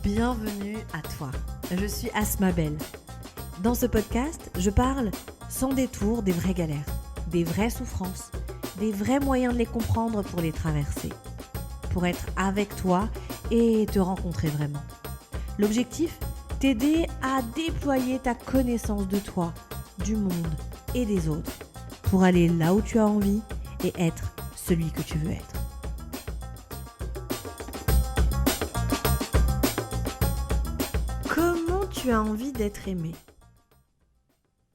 Bienvenue à toi, je suis Asma Belle. Dans ce podcast, je parle sans détour des vraies galères, des vraies souffrances, des vrais moyens de les comprendre pour les traverser, pour être avec toi et te rencontrer vraiment. L'objectif, t'aider à déployer ta connaissance de toi, du monde et des autres, pour aller là où tu as envie et être celui que tu veux être. Comment tu as envie d'être aimé ?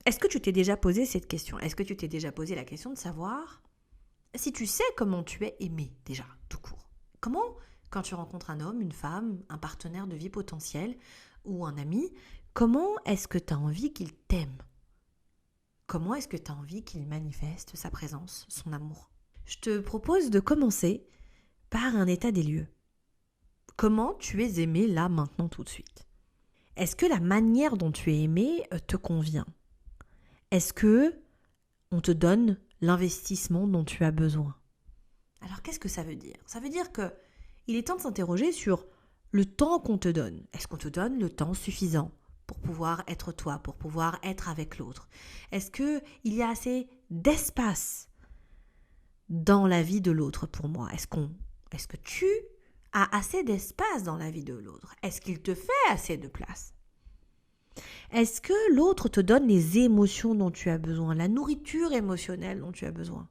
Est-ce que tu t'es déjà posé cette question ? Est-ce que tu t'es déjà posé la question de savoir si tu sais comment tu es aimé déjà, tout court ? Comment, quand tu rencontres un homme, une femme, un partenaire de vie potentiel ou un ami, comment est-ce que tu as envie qu'il t'aime ? Comment est-ce que tu as envie qu'il manifeste sa présence, son amour ? Je te propose de commencer par un état des lieux. Comment tu es aimé là, maintenant, tout de suite ? Est-ce que la manière dont tu es aimé te convient ? Est-ce que on te donne l'investissement dont tu as besoin ? Alors qu'est-ce que ça veut dire ? Ça veut dire que il est temps de s'interroger sur le temps qu'on te donne. Est-ce qu'on te donne le temps suffisant pour pouvoir être toi, pour pouvoir être avec l'autre ? Est-ce qu'il y a assez d'espace dans la vie de l'autre pour moi ? Est-ce que tu as assez d'espace dans la vie de l'autre ? Est-ce qu'il te fait assez de place ? Est-ce que l'autre te donne les émotions dont tu as besoin, la nourriture émotionnelle dont tu as besoin ?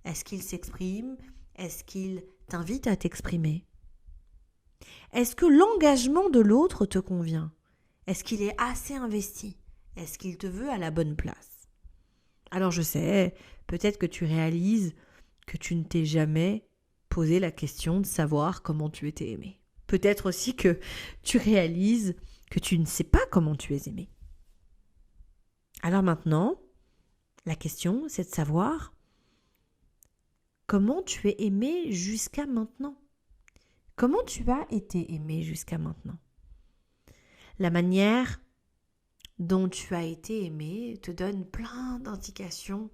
Est-ce qu'il s'exprime ? Est-ce qu'il t'invite à t'exprimer ? Est-ce que l'engagement de l'autre te convient ? Est-ce qu'il est assez investi ? Est-ce qu'il te veut à la bonne place ? Alors je sais, peut-être que tu réalises que tu ne t'es jamais posé la question de savoir comment tu étais aimé. Peut-être aussi que tu réalises que tu ne sais pas comment tu es aimé. Alors maintenant, la question, c'est de savoir comment tu es aimé jusqu'à maintenant. Comment tu as été aimé jusqu'à maintenant ? La manière dont tu as été aimé te donne plein d'indications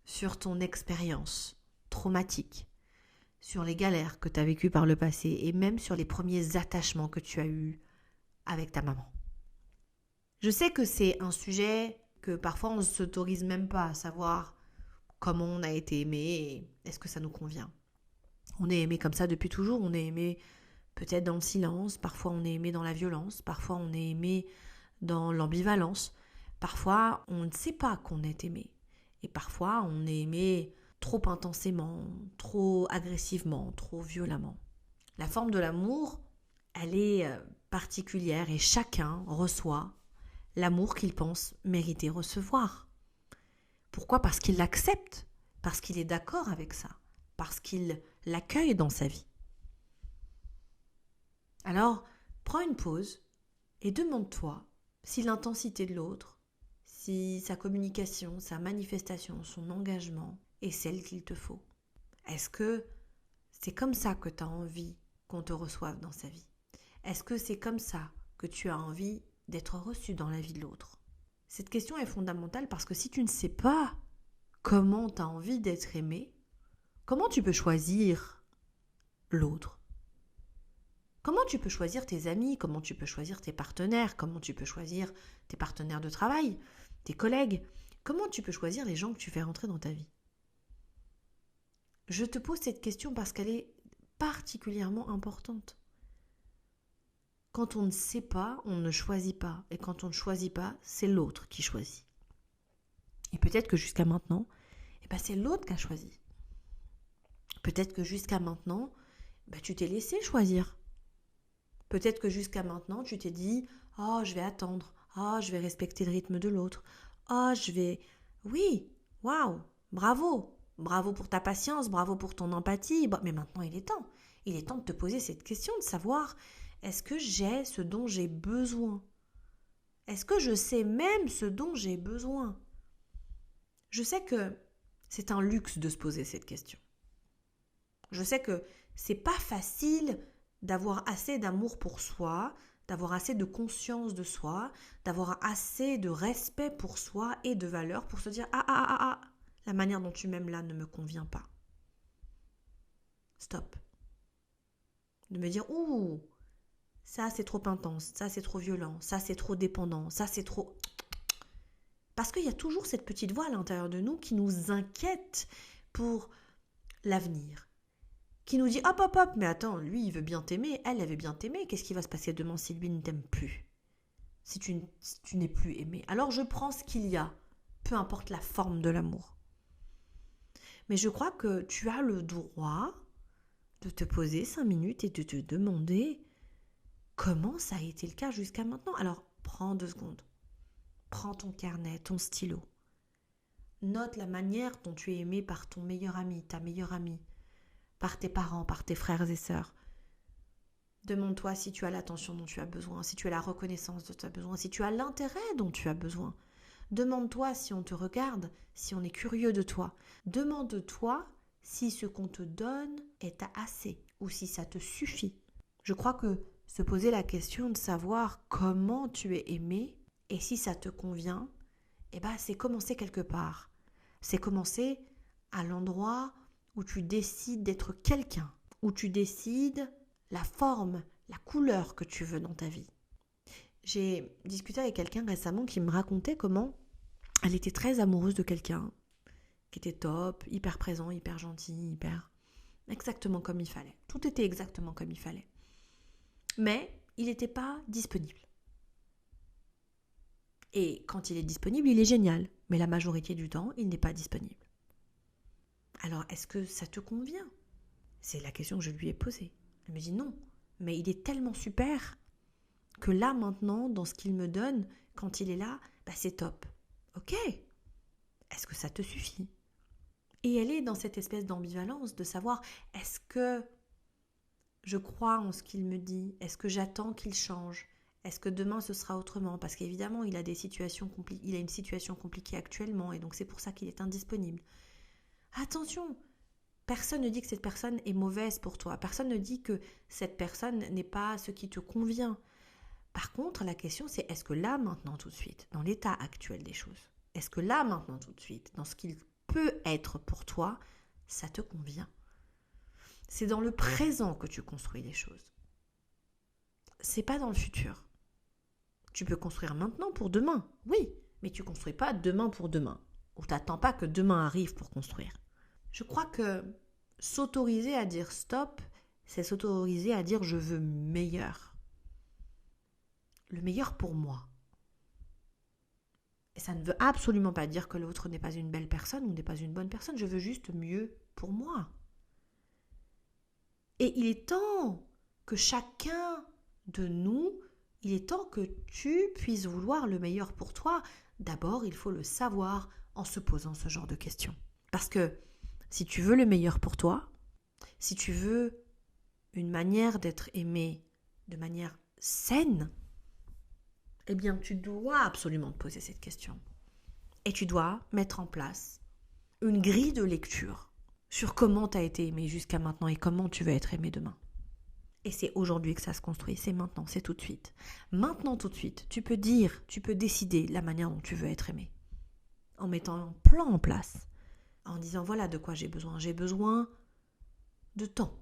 sur ton expérience traumatique, sur les galères que tu as vécues par le passé et même sur les premiers attachements que tu as eus avec ta maman. Je sais que c'est un sujet que parfois on ne s'autorise même pas à savoir comment on a été aimé et est-ce que ça nous convient. On est aimé comme ça depuis toujours, on est aimé peut-être dans le silence, parfois on est aimé dans la violence, parfois on est aimé dans l'ambivalence, parfois on ne sait pas qu'on est aimé et parfois on est aimé trop intensément, trop agressivement, trop violemment. La forme de l'amour, elle est particulière et chacun reçoit l'amour qu'il pense mériter recevoir. Pourquoi ? Parce qu'il l'accepte, parce qu'il est d'accord avec ça, parce qu'il l'accueille dans sa vie. Alors, prends une pause et demande-toi si l'intensité de l'autre, si sa communication, sa manifestation, son engagement est celle qu'il te faut. Est-ce que c'est comme ça que tu as envie qu'on te reçoive dans sa vie ? Est-ce que c'est comme ça que tu as envie d'être reçu dans la vie de l'autre ? Cette question est fondamentale parce que si tu ne sais pas comment tu as envie d'être aimé, comment tu peux choisir l'autre ? Comment tu peux choisir tes amis ? Comment tu peux choisir tes partenaires ? Comment tu peux choisir tes partenaires de travail, tes collègues ? Comment tu peux choisir les gens que tu fais rentrer dans ta vie ? Je te pose cette question parce qu'elle est particulièrement importante. Quand on ne sait pas, on ne choisit pas. Et quand on ne choisit pas, c'est l'autre qui choisit. Et peut-être que jusqu'à maintenant, c'est l'autre qui a choisi. Peut-être que jusqu'à maintenant, tu t'es laissé choisir. Peut-être que jusqu'à maintenant, tu t'es dit « Oh, je vais attendre. Oh, je vais respecter le rythme de l'autre. Oh, je vais... » Oui, waouh, bravo. Bravo pour ta patience, bravo pour ton empathie. Mais maintenant, il est temps. Il est temps de te poser cette question, de savoir est-ce que j'ai ce dont j'ai besoin ? Est-ce que je sais même ce dont j'ai besoin ? Je sais que c'est un luxe de se poser cette question. Je sais que c'est pas facile d'avoir assez d'amour pour soi, d'avoir assez de conscience de soi, d'avoir assez de respect pour soi et de valeur pour se dire « Ah, la manière dont tu m'aimes là ne me convient pas. » Stop. De me dire « Ouh, Ça, c'est trop intense. Ça, c'est trop violent. Ça, c'est trop dépendant. Ça, c'est trop... Parce qu'il y a toujours cette petite voix à l'intérieur de nous qui nous inquiète pour l'avenir. Qui nous dit, hop, hop, hop, mais attends, lui, il veut bien t'aimer. Elle veut bien t'aimer. Qu'est-ce qui va se passer demain si lui ne t'aime plus? Si tu n'es plus aimé. Alors je prends ce qu'il y a. Peu importe la forme de l'amour. Mais je crois que tu as le droit de te poser 5 minutes et de te demander comment ça a été le cas jusqu'à maintenant. Alors, prends 2 secondes. Prends ton carnet, ton stylo. Note la manière dont tu es aimé par ton meilleur ami, ta meilleure amie, par tes parents, par tes frères et sœurs. Demande-toi si tu as l'attention dont tu as besoin, si tu as la reconnaissance dont tu as besoin, si tu as l'intérêt dont tu as besoin. Demande-toi si on te regarde, si on est curieux de toi. Demande-toi si ce qu'on te donne est assez ou si ça te suffit. Je crois que se poser la question de savoir comment tu es aimé et si ça te convient, c'est commencer quelque part. C'est commencer à l'endroit où tu décides d'être quelqu'un, où tu décides la forme, la couleur que tu veux dans ta vie. J'ai discuté avec quelqu'un récemment qui me racontait comment elle était très amoureuse de quelqu'un qui était top, hyper présent, hyper gentil, hyper... exactement comme il fallait. Tout était exactement comme il fallait. Mais il n'était pas disponible. Et quand il est disponible, il est génial. Mais la majorité du temps, il n'est pas disponible. Alors, est-ce que ça te convient? C'est la question que je lui ai posée. Elle me dit non, mais il est tellement super que là, maintenant, dans ce qu'il me donne, quand il est là, c'est top. Ok, est-ce que ça te suffit? Et elle est dans cette espèce d'ambivalence de savoir, est-ce que je crois en ce qu'il me dit? Est-ce que j'attends qu'il change? Est-ce que demain ce sera autrement? Parce qu'évidemment, il a une situation compliquée actuellement et donc c'est pour ça qu'il est indisponible. Attention, personne ne dit que cette personne est mauvaise pour toi. Personne ne dit que cette personne n'est pas ce qui te convient. Par contre, la question c'est est-ce que là, maintenant, tout de suite, dans l'état actuel des choses, est-ce que là, maintenant, tout de suite, dans ce qu'il peut être pour toi, ça te convient? C'est dans le présent que tu construis les choses. C'est pas dans le futur. Tu peux construire maintenant pour demain, oui, mais tu construis pas demain pour demain. Ou t'attends pas que demain arrive pour construire. Je crois que s'autoriser à dire stop, c'est s'autoriser à dire je veux meilleur. Le meilleur pour moi. Et ça ne veut absolument pas dire que l'autre n'est pas une belle personne ou n'est pas une bonne personne. Je veux juste mieux pour moi. Et il est temps que chacun de nous, il est temps que tu puisses vouloir le meilleur pour toi. D'abord, il faut le savoir en se posant ce genre de questions. Parce que si tu veux le meilleur pour toi, si tu veux une manière d'être aimé de manière saine, eh bien, tu dois absolument te poser cette question. Et tu dois mettre en place une grille de lecture sur comment tu as été aimé jusqu'à maintenant et comment tu veux être aimé demain. Et c'est aujourd'hui que ça se construit, c'est maintenant, c'est tout de suite. Maintenant, tout de suite, tu peux décider la manière dont tu veux être aimé. En mettant un plan en place, en disant voilà de quoi j'ai besoin. J'ai besoin de temps,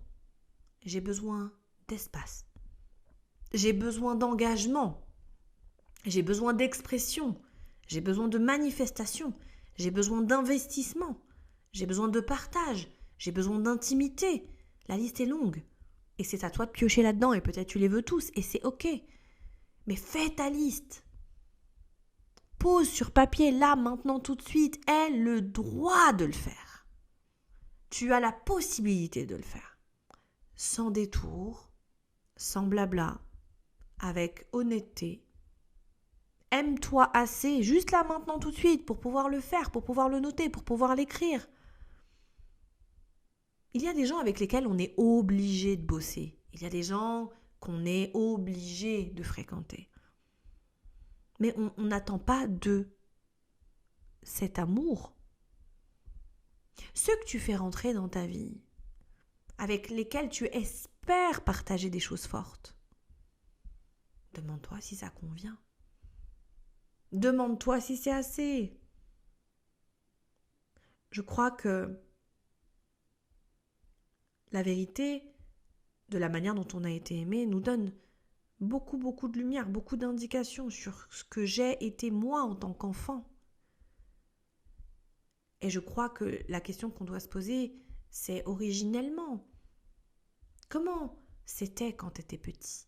j'ai besoin d'espace, j'ai besoin d'engagement, j'ai besoin d'expression, j'ai besoin de manifestation, j'ai besoin d'investissement, j'ai besoin de partage, j'ai besoin d'intimité. La liste est longue. Et c'est à toi de piocher là-dedans et peut-être tu les veux tous et c'est ok. Mais fais ta liste. Pose sur papier là, maintenant, tout de suite. Aie le droit de le faire. Tu as la possibilité de le faire. Sans détour, sans blabla, avec honnêteté. Aime-toi assez, juste là, maintenant, tout de suite, pour pouvoir le faire, pour pouvoir le noter, pour pouvoir l'écrire. Il y a des gens avec lesquels on est obligé de bosser. Il y a des gens qu'on est obligé de fréquenter. Mais on n'attend pas de cet amour. Ceux que tu fais rentrer dans ta vie, avec lesquels tu espères partager des choses fortes, demande-toi si ça convient. Demande-toi si c'est assez. Je crois que la vérité de la manière dont on a été aimé nous donne beaucoup, beaucoup de lumière, beaucoup d'indications sur ce que j'ai été moi en tant qu'enfant. Et je crois que la question qu'on doit se poser, c'est originellement, comment c'était quand tu étais petit,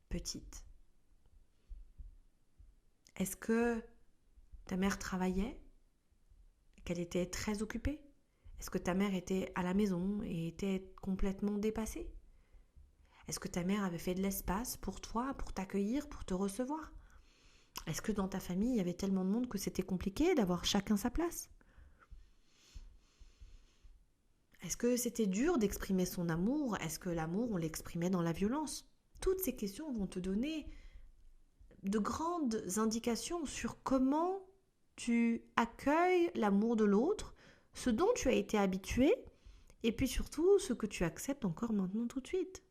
petite? Est-ce que ta mère travaillait, qu'elle était très occupée? Est-ce que ta mère était à la maison et était complètement dépassée? Est-ce que ta mère avait fait de l'espace pour toi, pour t'accueillir, pour te recevoir? Est-ce que dans ta famille, il y avait tellement de monde que c'était compliqué d'avoir chacun sa place? Est-ce que c'était dur d'exprimer son amour? Est-ce que l'amour, on l'exprimait dans la violence? Toutes ces questions vont te donner de grandes indications sur comment tu accueilles l'amour de l'autre, ce dont tu as été habitué, et puis surtout ce que tu acceptes encore maintenant tout de suite.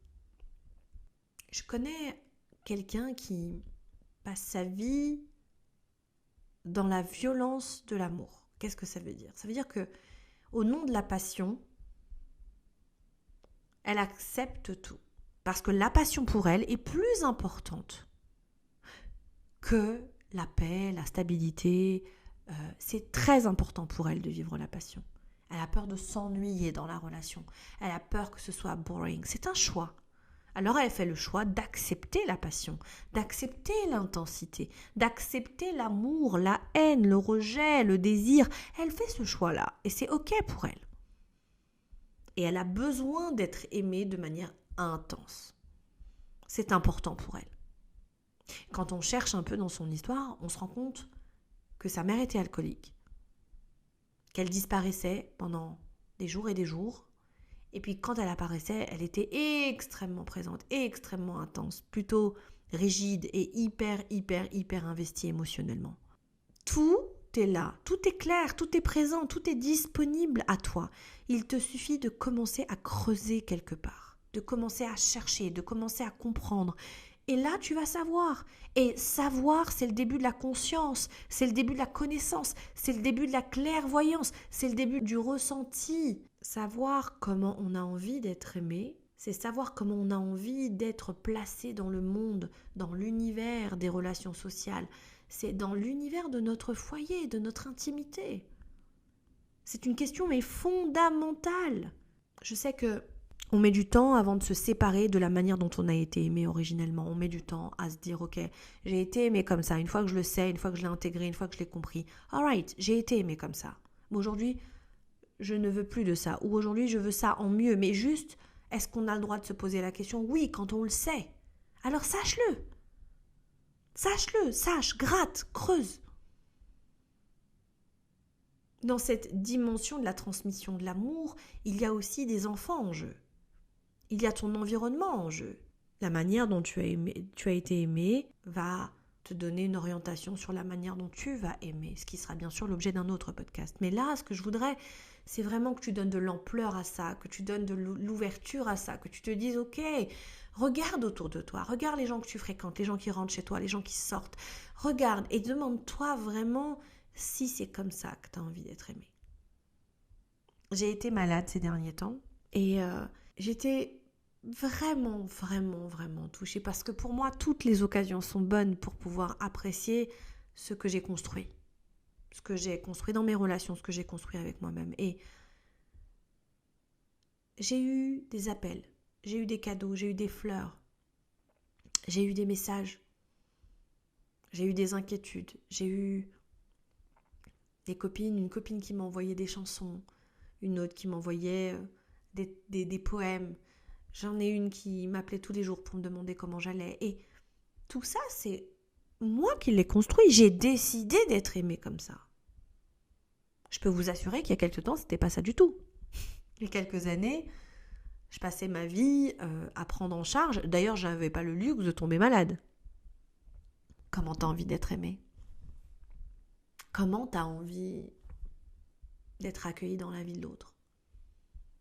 Je connais quelqu'un qui passe sa vie dans la violence de l'amour. Qu'est-ce que ça veut dire? Ça veut dire que, au nom de la passion, elle accepte tout. Parce que la passion pour elle est plus importante que la paix, la stabilité. C'est très important pour elle de vivre la passion. Elle a peur de s'ennuyer dans la relation. Elle a peur que ce soit boring. C'est un choix. Alors elle fait le choix d'accepter la passion, d'accepter l'intensité, d'accepter l'amour, la haine, le rejet, le désir. Elle fait ce choix-là et c'est OK pour elle. Et elle a besoin d'être aimée de manière intense. C'est important pour elle. Quand on cherche un peu dans son histoire, on se rend compte que sa mère était alcoolique, qu'elle disparaissait pendant des jours et des jours. Et puis quand elle apparaissait, elle était extrêmement présente, extrêmement intense, plutôt rigide et hyper investie émotionnellement. Tout est là, tout est clair, tout est présent, tout est disponible à toi. Il te suffit de commencer à creuser quelque part, de commencer à chercher, de commencer à comprendre. Et là, tu vas savoir. Et savoir, c'est le début de la conscience, c'est le début de la connaissance, c'est le début de la clairvoyance, c'est le début du ressenti. Savoir comment on a envie d'être aimé, c'est savoir comment on a envie d'être placé dans le monde, dans l'univers des relations sociales. C'est dans l'univers de notre foyer, de notre intimité. C'est une question mais fondamentale. Je sais que on met du temps avant de se séparer de la manière dont on a été aimé originellement. On met du temps à se dire, ok, j'ai été aimé comme ça. Une fois que je le sais, une fois que je l'ai intégré, une fois que je l'ai compris. Alright, j'ai été aimé comme ça. Mais aujourd'hui, je ne veux plus de ça. Ou aujourd'hui, je veux ça en mieux. Mais juste, est-ce qu'on a le droit de se poser la question? Oui, quand on le sait. Alors sache-le. Sache-le, sache, gratte, creuse. Dans cette dimension de la transmission de l'amour, il y a aussi des enfants en jeu. Il y a ton environnement en jeu. La manière dont tu as été aimé va te donner une orientation sur la manière dont tu vas aimer, ce qui sera bien sûr l'objet d'un autre podcast. Mais là, ce que je voudrais, c'est vraiment que tu donnes de l'ampleur à ça, que tu donnes de l'ouverture à ça, que tu te dises, ok, regarde autour de toi, regarde les gens que tu fréquentes, les gens qui rentrent chez toi, les gens qui sortent. Regarde et demande-toi vraiment si c'est comme ça que tu as envie d'être aimé. J'ai été malade ces derniers temps et j'étais vraiment touchée parce que pour moi, toutes les occasions sont bonnes pour pouvoir apprécier ce que j'ai construit. Ce que j'ai construit dans mes relations, ce que j'ai construit avec moi-même. Et j'ai eu des appels, j'ai eu des cadeaux, j'ai eu des fleurs, j'ai eu des messages, j'ai eu des inquiétudes, j'ai eu des copines, une copine qui m'envoyait des chansons, une autre qui m'envoyait des poèmes. J'en ai une qui m'appelait tous les jours pour me demander comment j'allais. Et tout ça, c'est moi qui l'ai construit. J'ai décidé d'être aimée comme ça. Je peux vous assurer qu'il y a quelques temps, c'était pas ça du tout. Il y a quelques années, je passais ma vie à prendre en charge. D'ailleurs, je n'avais pas le luxe de tomber malade. Comment t'as envie d'être aimée? Comment t'as envie d'être accueillie dans la vie de l'autre?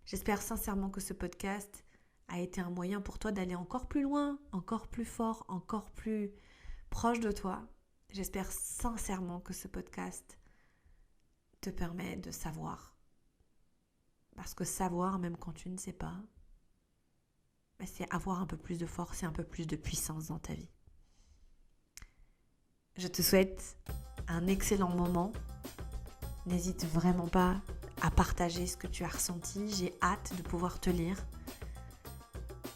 J'espère sincèrement que ce podcast a été un moyen pour toi d'aller encore plus loin, encore plus fort, encore plus proche de toi. J'espère sincèrement que ce podcast te permet de savoir. Parce que savoir, même quand tu ne sais pas, c'est avoir un peu plus de force et un peu plus de puissance dans ta vie. Je te souhaite un excellent moment. N'hésite vraiment pas à partager ce que tu as ressenti. J'ai hâte de pouvoir te lire.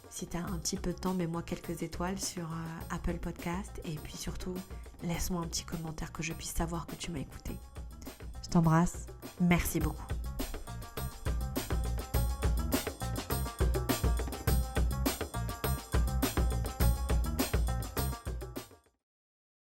Si tu as un petit peu de temps, mets-moi quelques étoiles sur Apple Podcast. Et puis surtout, laisse-moi un petit commentaire que je puisse savoir que tu m'as écouté. Je t'embrasse. Merci beaucoup.